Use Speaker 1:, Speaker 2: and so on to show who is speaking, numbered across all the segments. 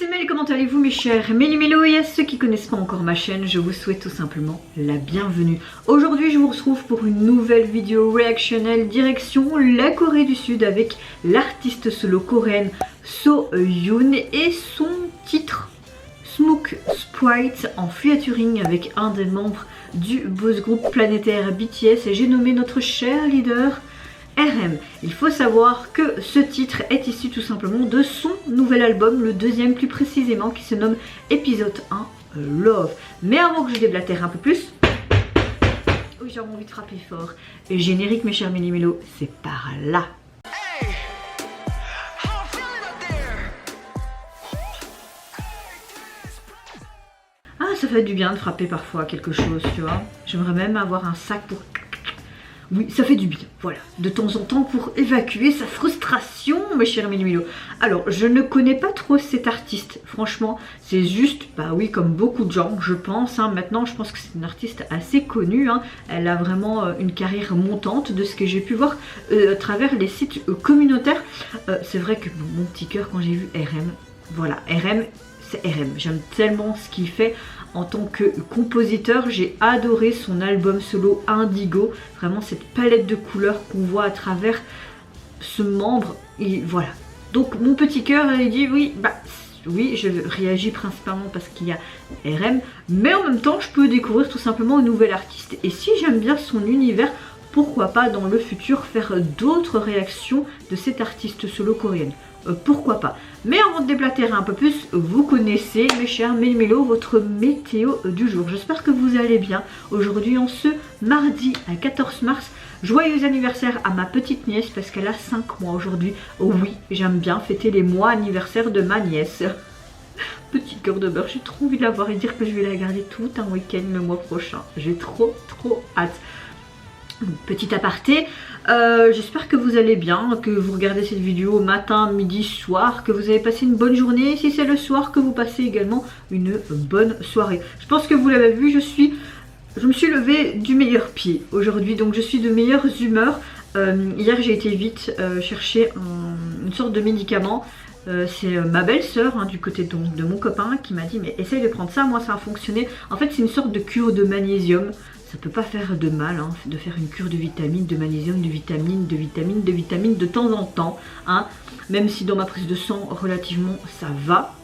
Speaker 1: jumelles, comment allez-vous mes chers Méli-Mélo, et à ceux qui connaissent pas encore ma chaîne, je vous souhaite tout simplement la bienvenue. Aujourd'hui je vous retrouve pour une nouvelle vidéo réactionnelle direction la Corée du Sud avec l'artiste solo coréenne So-Yoon et son titre Smoke Sprite en featuring avec un des membres du boss groupe planétaire BTS, et j'ai nommé notre cher leader RM. Il faut savoir que ce titre est issu tout simplement de son nouvel album, le deuxième plus précisément, qui se nomme Épisode 1 Love. Mais avant que je déblatère un peu plus, oui, j'ai envie de frapper fort. Et générique mes chers Méli-Mélo, c'est par là. Ah, ça fait du bien de frapper parfois quelque chose, tu vois. J'aimerais même avoir un sac pour... Oui, ça fait du bien, voilà, de temps en temps pour évacuer sa frustration, mes chers Méli-Mélo. Alors, je ne connais pas trop cet artiste, franchement, c'est juste, bah oui, comme beaucoup de gens, je pense, hein, maintenant, je pense que c'est une artiste assez connue, hein, elle a vraiment une carrière montante de ce que j'ai pu voir à travers les sites communautaires. C'est vrai que mon petit cœur, quand j'ai vu RM, voilà, RM, c'est RM, j'aime tellement ce qu'il fait. En tant que compositeur, j'ai adoré son album solo Indigo. Vraiment cette palette de couleurs qu'on voit à travers ce membre. Et voilà. Donc mon petit cœur, il dit oui, bah oui, je réagis principalement parce qu'il y a RM. Mais en même temps, je peux découvrir tout simplement un nouvel artiste. Et si j'aime bien son univers, pourquoi pas dans le futur faire d'autres réactions de cette artiste solo coréenne. Pourquoi pas. Mais avant de déblatérer un peu plus, vous connaissez mes chers Méli-Mélo votre météo du jour. J'espère que vous allez bien. Aujourd'hui en ce mardi 14 mars, joyeux anniversaire à ma petite nièce parce qu'elle a 5 mois aujourd'hui. Oh oui, j'aime bien fêter les mois anniversaires de ma nièce. Petit cœur de beurre, j'ai trop envie de la voir et dire que je vais la garder tout un week-end le mois prochain. J'ai trop hâte. Petit aparté, j'espère que vous allez bien, que vous regardez cette vidéo matin, midi, soir, que vous avez passé une bonne journée. Si c'est le soir, que vous passez également une bonne soirée. Je pense que vous l'avez vu, je me suis levée du meilleur pied aujourd'hui, donc je suis de meilleures humeurs. Hier j'ai été vite chercher une sorte de médicament. C'est ma belle-sœur hein, du côté de mon copain qui m'a dit mais essaye de prendre ça, moi ça a fonctionné. En fait c'est une sorte de cure de magnésium. Ça peut pas faire de mal hein, de faire une cure de vitamines, de magnésium, de vitamines de temps en temps. Hein, même si dans ma prise de sang relativement ça va.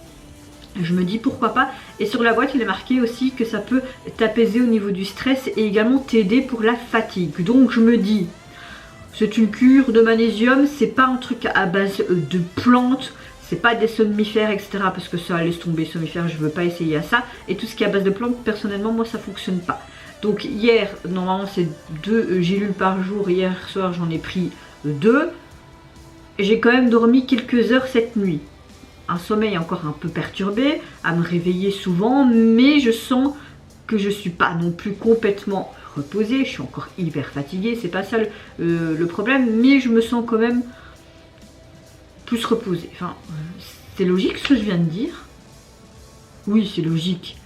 Speaker 1: Je me dis pourquoi pas. Et sur la boîte il est marqué aussi que ça peut t'apaiser au niveau du stress et également t'aider pour la fatigue. Donc je me dis, c'est une cure de magnésium, c'est pas un truc à base de plantes. C'est pas des somnifères, etc. Parce que ça, laisse tomber, somnifères, je veux pas essayer à ça. Et tout ce qui est à base de plantes, personnellement, moi, ça fonctionne pas. Donc hier, normalement, c'est 2 gélules par jour. Hier soir, j'en ai pris 2. J'ai quand même dormi quelques heures cette nuit. Un sommeil encore un peu perturbé, à me réveiller souvent. Mais je sens que je suis pas non plus complètement reposée. Je suis encore hyper fatiguée. C'est pas ça le problème. Mais je me sens quand même... plus reposé. Enfin, c'est logique ce que je viens de dire? Oui, c'est logique.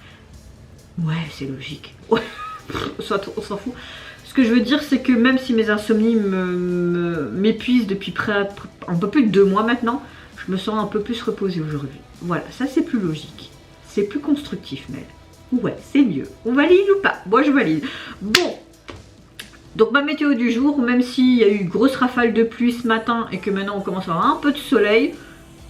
Speaker 1: Ouais, c'est logique. Ouais, on s'en fout. Ce que je veux dire, c'est que même si mes insomnies m'épuisent depuis un peu plus de 2 mois maintenant, je me sens un peu plus reposée aujourd'hui. Voilà, ça c'est plus logique. C'est plus constructif, Mel. Ouais, c'est mieux. On valide ou pas? Moi, je valide. Bon. Donc ma météo du jour, même s'il y a eu grosse rafale de pluie ce matin et que maintenant on commence à avoir un peu de soleil,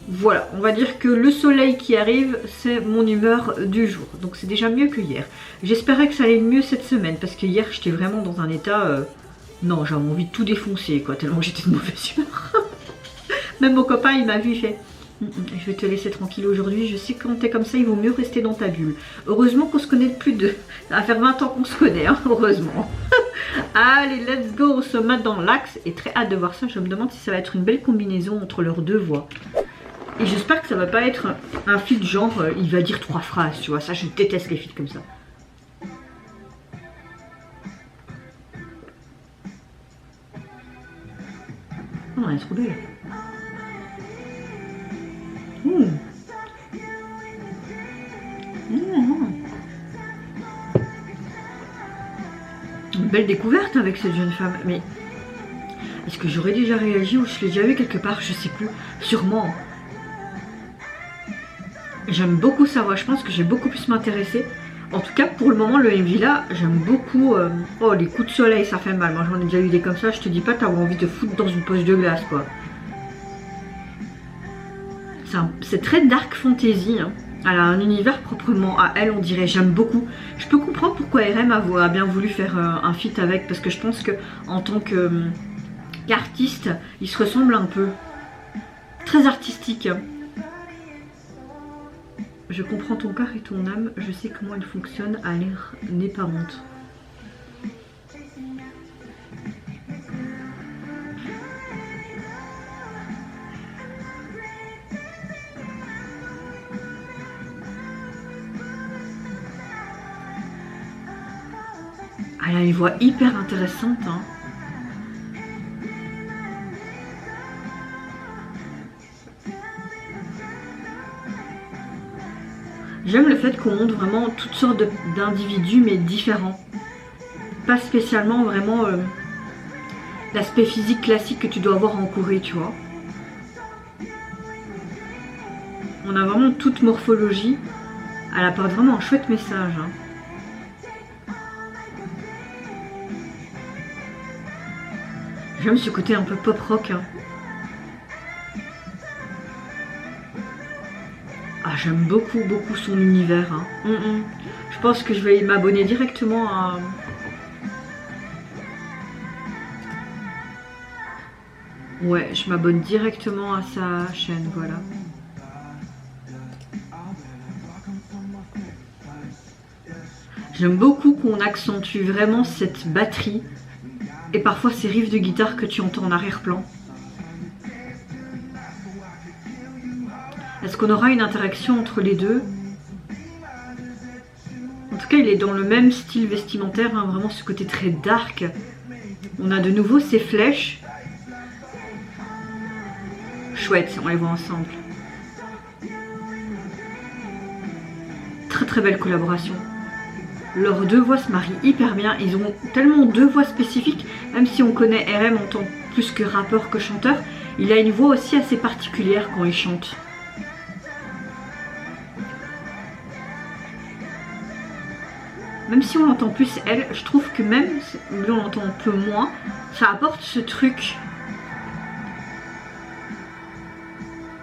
Speaker 1: voilà, on va dire que le soleil qui arrive, c'est mon humeur du jour. Donc c'est déjà mieux que hier. J'espérais que ça allait mieux cette semaine parce que hier j'étais vraiment dans un état... Non, j'avais envie de tout défoncer quoi, tellement j'étais de mauvaise humeur. Même mon copain il m'a vu, il fait... Je vais te laisser tranquille aujourd'hui, je sais que quand t'es comme ça, il vaut mieux rester dans ta bulle. Heureusement qu'on se connaît depuis ça va faire 20 ans qu'on se connaît, hein, heureusement. Allez, let's go, on se met dans l'axe. Et très hâte de voir ça, je me demande si ça va être une belle combinaison entre leurs 2 voix. Et j'espère que ça va pas être un feat genre, il va dire 3 phrases, tu vois. Ça, je déteste les feats comme ça. Oh, elle est trop belle. Une belle découverte avec cette jeune femme. Mais est-ce que j'aurais déjà réagi ou je l'ai déjà vu quelque part? Je sais plus. Sûrement. J'aime beaucoup sa voix, je pense que j'ai beaucoup plus m'intéresser. En tout cas, pour le moment, le MV là, j'aime beaucoup. Oh, les coups de soleil, ça fait mal. Moi, j'en ai déjà eu des comme ça. Je te dis pas, t'as envie de foutre dans une poche de glace, quoi. C'est très dark fantasy. Hein. Elle a un univers proprement à elle, on dirait. J'aime beaucoup. Je peux comprendre pourquoi RM a bien voulu faire un feat avec, parce que je pense que en tant qu'artiste, il se ressemble un peu. Très artistique. Hein. Je comprends ton cœur et ton âme, je sais comment il fonctionne, à l'air n'est pas honte. Elle a une voix hyper intéressante. Hein. J'aime le fait qu'on montre vraiment toutes sortes d'individus mais différents. Pas spécialement vraiment l'aspect physique classique que tu dois avoir en Corée, tu vois. On a vraiment toute morphologie. Elle apporte vraiment un chouette message. Hein. J'aime ce côté un peu pop rock. Hein. Ah, j'aime beaucoup son univers. Hein. Je pense que je vais m'abonner directement à... Ouais, je m'abonne directement à sa chaîne, voilà. J'aime beaucoup qu'on accentue vraiment cette batterie et parfois ces riffs de guitare que tu entends en arrière-plan. Est-ce qu'on aura une interaction entre les deux? En tout cas, il est dans le même style vestimentaire, hein, vraiment ce côté très dark. On a de nouveau ces flèches. Chouette, on les voit ensemble. Très très belle collaboration. Leurs deux voix se marient hyper bien. Ils ont tellement deux voix spécifiques, même si on connaît RM en tant plus que rappeur que chanteur, il a une voix aussi assez particulière quand il chante. Même si on l'entend plus elle, je trouve que même lui on l'entend un peu moins, ça apporte ce truc.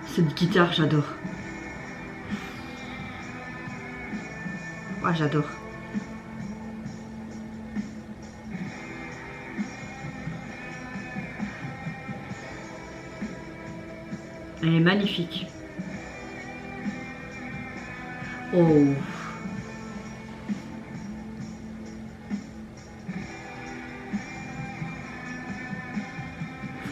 Speaker 1: Cette guitare, j'adore. Ouais, j'adore. Elle est magnifique. Oh.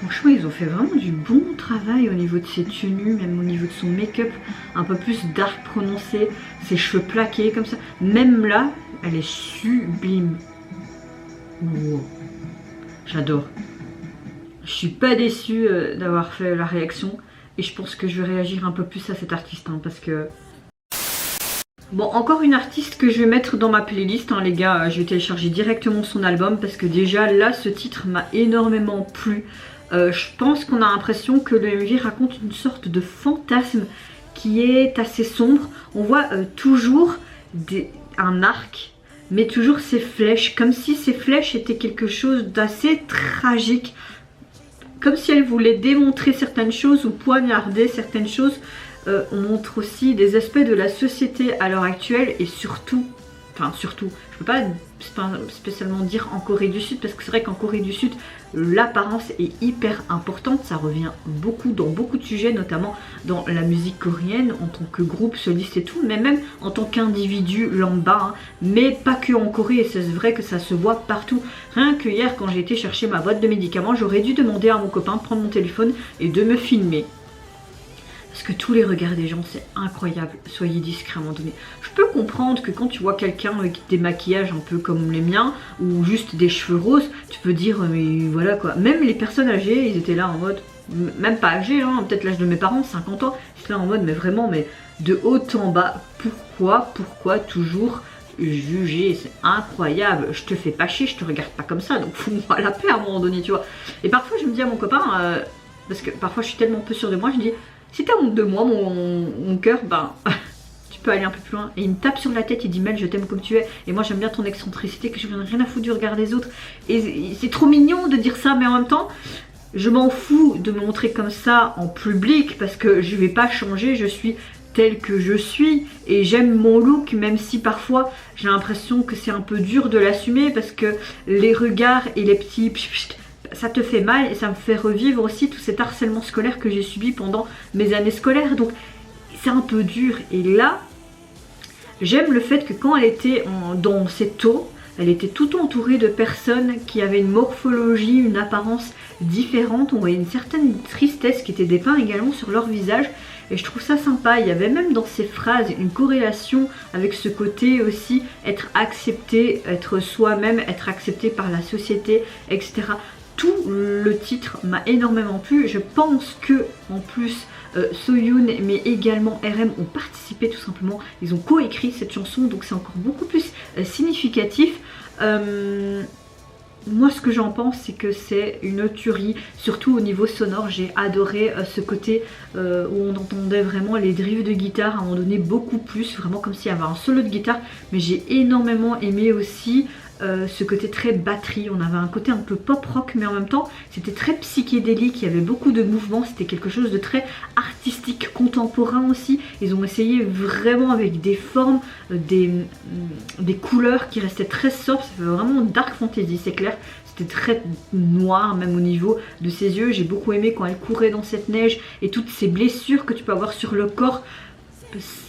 Speaker 1: Franchement, ils ont fait vraiment du bon travail au niveau de ses tenues, même au niveau de son make-up, un peu plus dark prononcé, ses cheveux plaqués comme ça. Même là, elle est sublime. Wow. J'adore. Je suis pas déçue d'avoir fait la réaction et je pense que je vais réagir un peu plus à cet artiste hein, parce que... Bon, encore une artiste que je vais mettre dans ma playlist, hein, les gars, je vais télécharger directement son album parce que déjà là, ce titre m'a énormément plu. Je pense qu'on a l'impression que le MV raconte une sorte de fantasme qui est assez sombre. On voit toujours un arc, mais toujours ces flèches, comme si ces flèches étaient quelque chose d'assez tragique. Comme si elle voulait démontrer certaines choses ou poignarder certaines choses. On montre aussi des aspects de la société à l'heure actuelle et surtout, je peux pas spécialement dire en Corée du Sud parce que c'est vrai qu'en Corée du Sud l'apparence est hyper importante, ça revient beaucoup dans beaucoup de sujets, notamment dans la musique coréenne en tant que groupe soliste et tout, mais même en tant qu'individu lambda, hein, mais pas que en Corée, et c'est vrai que ça se voit partout. Rien que hier quand j'ai été chercher ma boîte de médicaments, j'aurais dû demander à mon copain de prendre mon téléphone et de me filmer. Parce que tous les regards des gens, c'est incroyable. Soyez discrets à un moment donné. Je peux comprendre que quand tu vois quelqu'un avec des maquillages un peu comme les miens, ou juste des cheveux roses, tu peux dire, mais voilà quoi. Même les personnes âgées, ils étaient là en mode, même pas âgées, hein, peut-être l'âge de mes parents, 50 ans, ils étaient là en mode, mais vraiment, mais de haut en bas, pourquoi toujours juger, c'est incroyable, je te fais pas chier, je te regarde pas comme ça, donc fous-moi la paix à un moment donné, tu vois. Et parfois, je me dis à mon copain, parce que parfois je suis tellement peu sûre de moi, je dis, si t'as honte de moi, mon cœur, ben, peux aller un peu plus loin. Et il me tape sur la tête, il dit Mel, je t'aime comme tu es. Et moi j'aime bien ton excentricité, que je n'ai rien à foutre du regard des autres. Et c'est trop mignon de dire ça, mais en même temps, je m'en fous de me montrer comme ça en public parce que je vais pas changer, je suis telle que je suis et j'aime mon look, même si parfois j'ai l'impression que c'est un peu dur de l'assumer parce que les regards et les petits ça te fait mal et ça me fait revivre aussi tout cet harcèlement scolaire que j'ai subi pendant mes années scolaires, donc c'est un peu dur. Et là j'aime le fait que quand elle était dans cette eau, elle était tout entourée de personnes qui avaient une morphologie, une apparence différente. On voyait une certaine tristesse qui était dépeinte également sur leur visage. Et je trouve ça sympa. Il y avait même dans ces phrases une corrélation avec ce côté aussi être accepté, être soi-même, être accepté par la société, etc. Tout le titre m'a énormément plu. Je pense que en plus Soyoon mais également RM ont participé tout simplement. Ils ont coécrit cette chanson, donc c'est encore beaucoup plus significatif. Moi ce que j'en pense c'est que c'est une tuerie, surtout au niveau sonore. J'ai adoré ce côté où on entendait vraiment les drives de guitare à un moment donné beaucoup plus, vraiment comme s'il y avait un solo de guitare. Mais j'ai énormément aimé aussi ce côté très batterie. On avait un côté un peu pop rock mais en même temps c'était très psychédélique, il y avait beaucoup de mouvements, c'était quelque chose de très artistique, contemporain aussi. Ils ont essayé vraiment avec des formes, des couleurs qui restaient très sobres, ça fait vraiment dark fantasy, c'est clair. C'était très noir même au niveau de ses yeux. J'ai beaucoup aimé quand elle courait dans cette neige et toutes ces blessures que tu peux avoir sur le corps.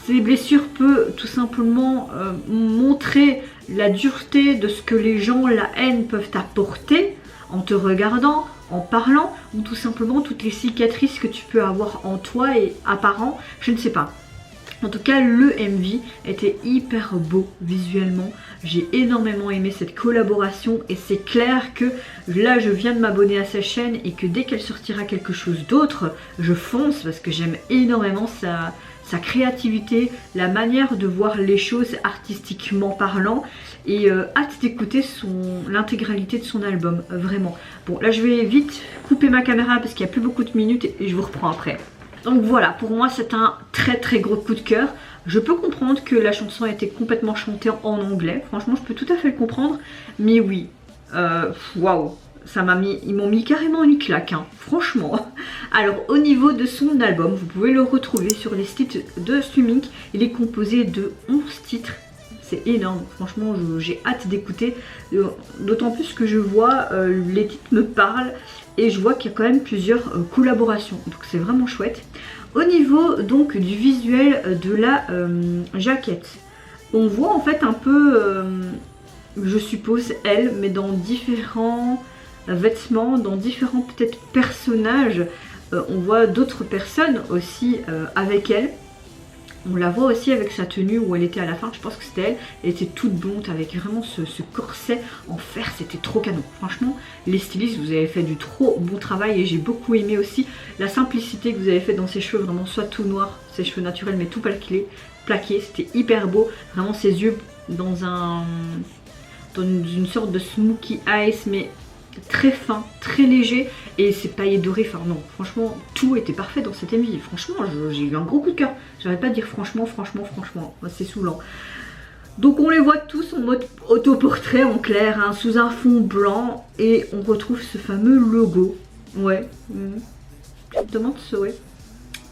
Speaker 1: Ces blessures peuvent tout simplement montrer la dureté de ce que les gens, la haine peuvent apporter en te regardant, en parlant, ou tout simplement toutes les cicatrices que tu peux avoir en toi et apparent, je ne sais pas. En tout cas, le MV était hyper beau visuellement. J'ai énormément aimé cette collaboration et c'est clair que là, je viens de m'abonner à sa chaîne et que dès qu'elle sortira quelque chose d'autre, je fonce parce que j'aime énormément sa créativité, la manière de voir les choses artistiquement parlant et hâte d'écouter l'intégralité de son album, vraiment. Bon, là je vais vite couper ma caméra parce qu'il n'y a plus beaucoup de minutes et je vous reprends après. Donc voilà, pour moi c'est un très gros coup de cœur. Je peux comprendre que la chanson a été complètement chantée en anglais, franchement je peux tout à fait le comprendre, mais oui, waouh, ils m'ont mis carrément une claque, hein, franchement. Alors au niveau de son album, vous pouvez le retrouver sur les sites de streaming. Il est composé de 11 titres, c'est énorme, franchement j'ai hâte d'écouter. D'autant plus que je vois, les titres me parlent et je vois qu'il y a quand même plusieurs collaborations, donc c'est vraiment chouette. Au niveau donc du visuel de la jaquette, on voit en fait un peu, je suppose elle, mais dans différents vêtements, dans différents peut-être personnages. On voit d'autres personnes aussi avec elle. On la voit aussi avec sa tenue où elle était à la fin, je pense que c'était elle. Elle était toute blonde avec vraiment ce corset en fer, c'était trop canon. Franchement, les stylistes, vous avez fait du trop bon travail et j'ai beaucoup aimé aussi la simplicité que vous avez fait dans ses cheveux, vraiment soit tout noir, ses cheveux naturels mais tout plaqué, c'était hyper beau. Vraiment ses yeux dans une sorte de smoky eyes mais très fin, très léger et c'est paillettes dorées, enfin non, franchement tout était parfait dans cette MV, franchement j'ai eu un gros coup de cœur, j'arrête pas de dire franchement, c'est saoulant. Donc on les voit tous en mode autoportrait en clair, hein, sous un fond blanc et on retrouve ce fameux logo, ouais, je me demande ce ouais.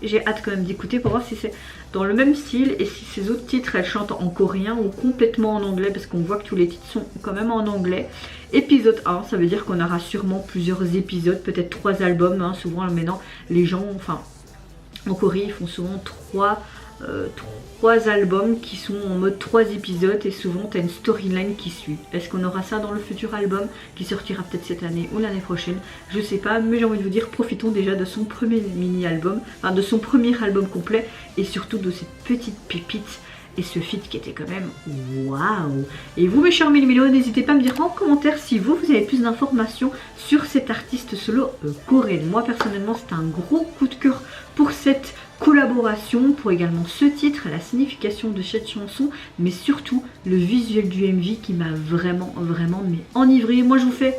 Speaker 1: J'ai hâte quand même d'écouter pour voir si c'est dans le même style et si ces autres titres elle chante en coréen ou complètement en anglais parce qu'on voit que tous les titres sont quand même en anglais. Épisode 1, ça veut dire qu'on aura sûrement plusieurs épisodes, peut-être 3 albums, hein, souvent maintenant les gens, enfin en Corée ils font souvent 3 albums qui sont en mode 3 épisodes et souvent tu as une storyline qui suit. Est-ce qu'on aura ça dans le futur album qui sortira peut-être cette année ou l'année prochaine? Je sais pas, mais j'ai envie de vous dire, profitons déjà de son premier mini-album, enfin de son premier album complet et surtout de cette petite pépite et ce feat qui était quand même waouh. Et vous mes chers Mélo, n'hésitez pas à me dire en commentaire si vous avez plus d'informations sur cet artiste solo coréen. Moi personnellement c'est un gros coup de cœur pour cette collaboration, pour également ce titre, la signification de cette chanson, mais surtout le visuel du MV qui m'a vraiment mais enivré. Moi je vous fais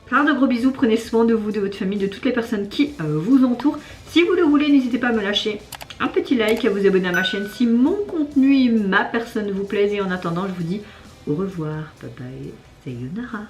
Speaker 1: plein de gros bisous, prenez soin de vous, de votre famille, de toutes les personnes qui vous entourent. Si vous le voulez, n'hésitez pas à me lâcher un petit like, à vous abonner à ma chaîne si mon contenu et ma personne vous plaisent. Et en attendant, je vous dis au revoir, bye bye, sayonara.